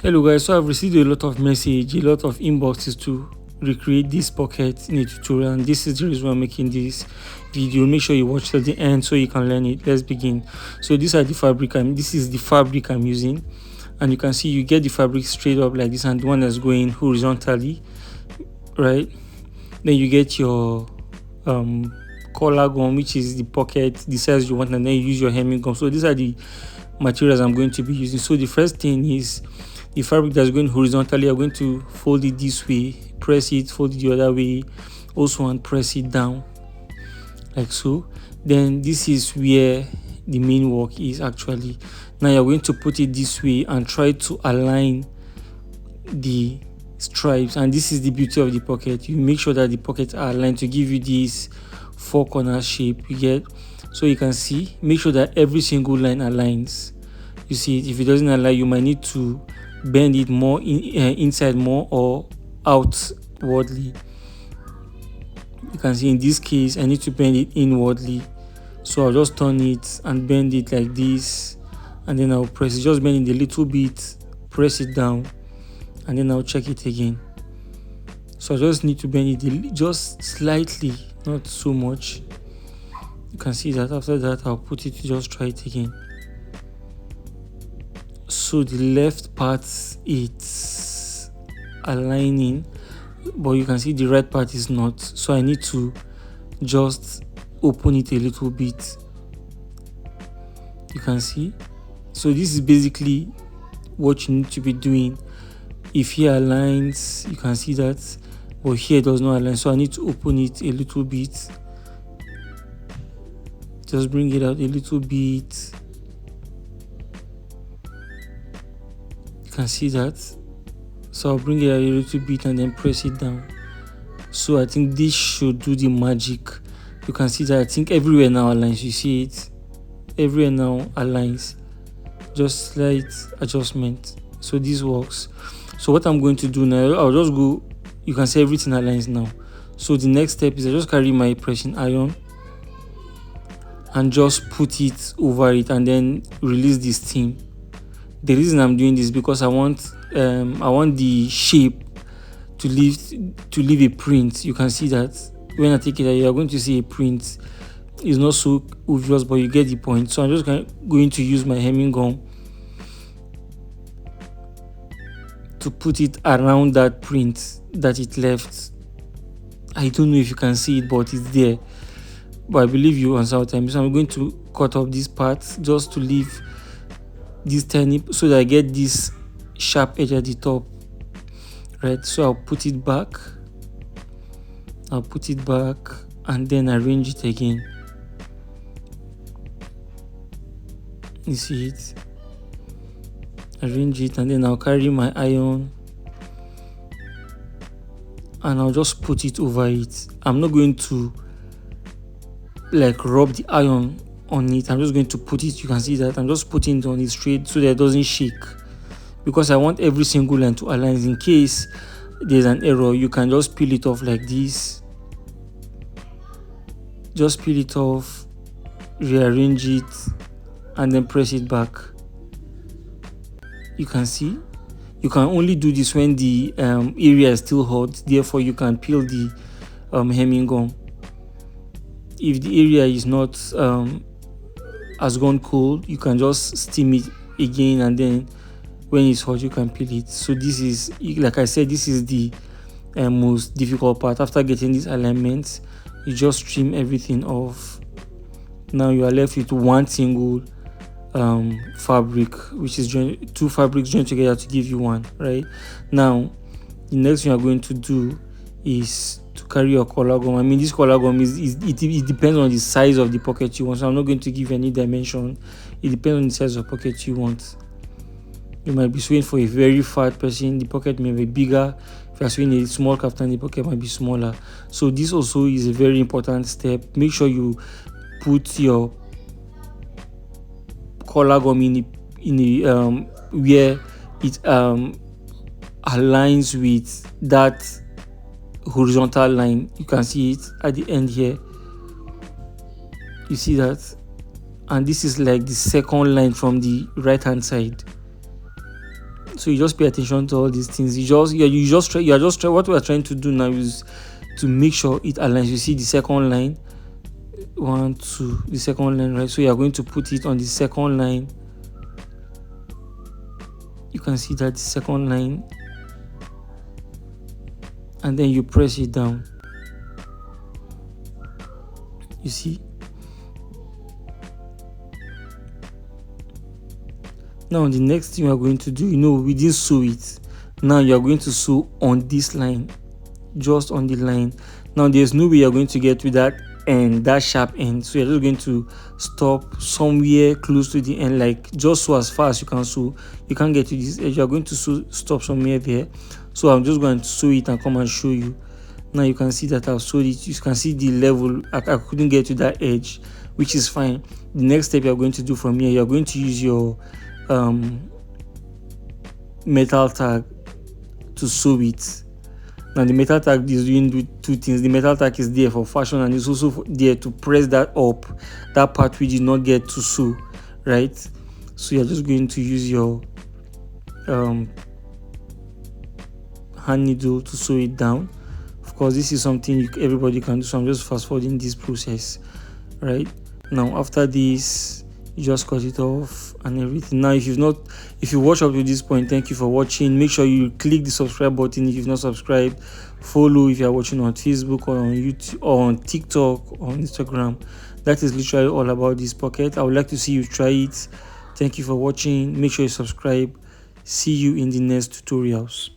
Hello guys, so I've received a lot of message, a lot of inboxes to recreate this pocket in a tutorial, and this is the reason why I'm making this video. Make sure you watch till the end so you can learn it. Let's begin. So this is the fabric I'm using, and you can see you get the fabric straight up like this, and the one that's going horizontally, right? Then you get your collar gum, which is the pocket, the size you want, and then you use your hemming gum. So these are the materials I'm going to be using. So the first thing is the fabric that's going horizontally. I'm going to fold it this way, press it, fold it the other way, also, and press it down like so. Then this is where the main work is actually. Now you're going to put it this way and try to align the stripes, and this is the beauty of the pocket. You make sure that the pockets are aligned to give you this four corner shape you get. So you can see, make sure that every single line aligns. You see it. If it doesn't align, you might need to bend it more inside more or outwardly. You can see in this case I need to bend it inwardly, so I'll just turn it and bend it like this, and then I'll press it, just bend it a little bit, press it down, and then I'll check it again. So I just need to bend it just slightly, not so much. You can see that. After that, I'll put it to just try it again. So the left part, it's aligning, but you can see the right part is not. So I need to just open it a little bit. You can see. So this is basically what you need to be doing. If here aligns, you can see that, but here does not align. So I need to open it a little bit. Just bring it out a little bit. You can see that. So I'll bring it out a little bit and then press it down. So I think this should do the magic. You can see that I think everywhere now aligns. You see it? Everywhere now aligns. Just slight adjustment. So this works. So what I'm going to do now, I'll just go. You can see everything aligns now. So the next step is I just carry my pressing iron and just put it over it and then release the steam. The reason I'm doing this because I want the shape to leave a print. You can see that when I take it out, you are going to see a print. It's not so obvious, but you get the point. So I'm just going to use my hemming gum to put it around that print that it left. I don't know if you can see it, but it's there. But I believe you understand what I mean. So I'm going to cut off this part just to leave this tiny, so that I get this sharp edge at the top, right? So I'll put it back. And then arrange it again. You see it? Arrange it, and then I'll carry my iron and I'll just put it over it. I'm not going to like rub the iron on it. I'm just going to put it. You can see that I'm just putting it on it straight so that it doesn't shake, because I want every single line to align. In case there's an error, you can just peel it off like this. Just peel it off, rearrange it, and then press it back. You can see. You can only do this when the area is still hot. Therefore, you can peel the hemming gum. If the area is not has gone cold, you can just steam it again, and then when it's hot, you can peel it. So this is, like I said, this is the most difficult part. After getting this alignment, you just trim everything off. Now you are left with one single fabric, which is two fabrics joined together to give you one, right? Now the next thing you are going to do is to carry your collar gum. I mean, this collar gum it depends on the size of the pocket you want, so I'm not going to give any dimension. It depends on the size of pocket you want. You might be sewing for a very fat person, the pocket may be bigger. If you're sewing a small kaftan, the pocket might be smaller. So this also is a very important step. Make sure you put your collar gum in the where it aligns with that horizontal line. You can see it at the end here. You see that? And this is like the second line from the right hand side. So you just pay attention to all these things. What we are trying to do now is to make sure it aligns. You see the second line, 1 2, the second line, right? So you are going to put it on the second line. You can see that the second line, and then you press it down. You see. Now the next thing we are going to do, we didn't sew it. Now you are going to sew on this line, just on the line. Now there's no way you're going to get to that end, that sharp end. So you're just going to stop somewhere close to the end, like just sew as far as you can sew. You can't get to this edge. You're going to stop somewhere there. So I'm just going to sew it and come and show you. Now you can see that I've sewed it. You can see the level. I couldn't get to that edge, which is fine. The next step you're going to do from here, you're going to use your metal tag to sew it. Now the metal tag is doing two things. The metal tag is there for fashion, and it's also there to press that up, that part we did not get to sew, right? So you're just going to use your hand needle to sew it down. Of course, this is something everybody can do, so I'm just fast forwarding this process, right? Now after this, you just cut it off and everything. Now if you watch up to this point, thank you for watching. Make sure you click the subscribe button if you've not subscribed. Follow if you are watching on Facebook or on YouTube or on TikTok or on Instagram. That is literally all about this pocket. I would like to see you try it. Thank you for watching. Make sure you subscribe. See you in the next tutorials.